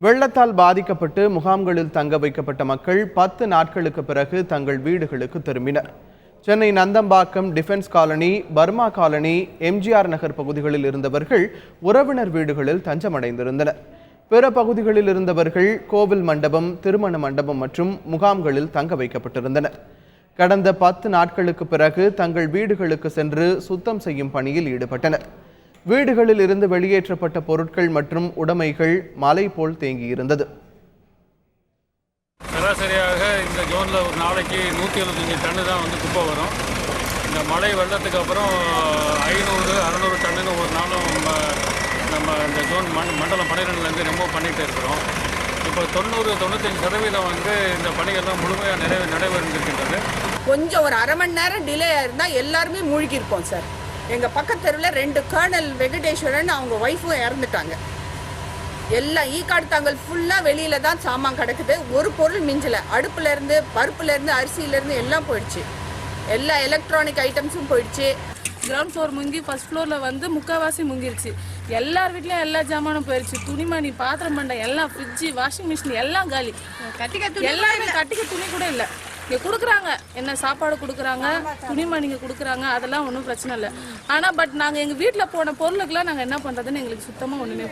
வெள்ளத்தால் பாதிக்கப்பட்டு முகாம்களில் தங்க வைக்கப்பட்ட மக்கள் 10 நாட்களுக்கு பிறகு தங்கள் வீடுகளுக்கு திரும்பினர். Chennai Nandambakkam, defence colony, Burma colony, MGR Nagar பகுதிகளில் இருந்தவர்கள் உறவினர் வீடுகளில் தஞ்சமடைந்திருந்தனர். பிற பகுதிகளில் இருந்தவர்கள் கோவில் மண்டபம், திருமண மண்டபம் மற்றும் முகாம்களில் தங்க வைக்கப்பட்டிருந்தனர். கடந்த 10 நாட்களுக்கு பிறகு தங்கள் வீடுகளுக்கு சென்று சுத்தம் செய்யும் பணியில் ஈடுபட்டனர். வீடுகளில் இருந்து வெளியேற்றப்பட்ட பொருட்கள் மற்றும் உடைமைகள் மலை போல் தேங்கியிருந்தது. சராசரியாக இந்த ஜோனில் ஒரு நாளைக்கு 175 டன்னு தான் குப்பை வரும். இந்த மழை வெள்ளத்துக்கு அப்புறம் 500-600 டன்னுன்னு ஒரு நாளும் நம்ம இந்த ஜோன் மண்டலம் 12லேருந்து ரிமூவ் பண்ணிகிட்டு இருக்கிறோம். இப்போ 90-95% இந்த பணிகள்லாம் முழுமையாக நடைபெறுகின்றது. கொஞ்சம் ஒரு அரை மணி நேரம் டிலே இருந்தால் எல்லாருமே மூழ்கியிருப்போம் சார். எங்கள் பக்கத்து தெருவில் 2 கர்னல் வெங்கடேஸ்வரன் அவங்க ஒய்ஃபும் இறந்துட்டாங்க. எல்லாம் ஈக்காடுத்தாங்கல் ஃபுல்லாக வெளியில் தான் சாமான் கிடக்குது. ஒரு பொருள் மிஞ்சலை. அடுப்புலேருந்து, பருப்புலேருந்து, அரிசியிலேருந்து எல்லாம் போயிடுச்சு. எல்லா எலக்ட்ரானிக் ஐட்டம்ஸும் போயிடுச்சு. கிரவுண்ட் ஃப்ளோர் முங்கி ஃபர்ஸ்ட் ஃப்ளோரில் முக்கால்வாசி முங்கிருச்சு. எல்லார் வீட்லேயும் எல்லா ஜாமானும் போயிடுச்சு. துணிமணி, பாத்திரம் பண்டை எல்லாம், ஃப்ரிட்ஜு, வாஷிங் மிஷின் எல்லாம் காலி. எல்லாருமே கட்டிக்க துணி கூட இல்லை. இங்கே கொடுக்குறாங்க, என்ன சாப்பாடு கொடுக்குறாங்க, துணிமணிங்க கொடுக்குறாங்க, அதெல்லாம் ஒன்றும் பிரச்சனை இல்லை. ஆனால் நாங்கள் எங்கள் வீட்டில் போன பொருளுக்கெல்லாம் நாங்கள் என்ன பண்ணுறதுன்னு எங்களுக்கு சுத்தமாக ஒன்றுமே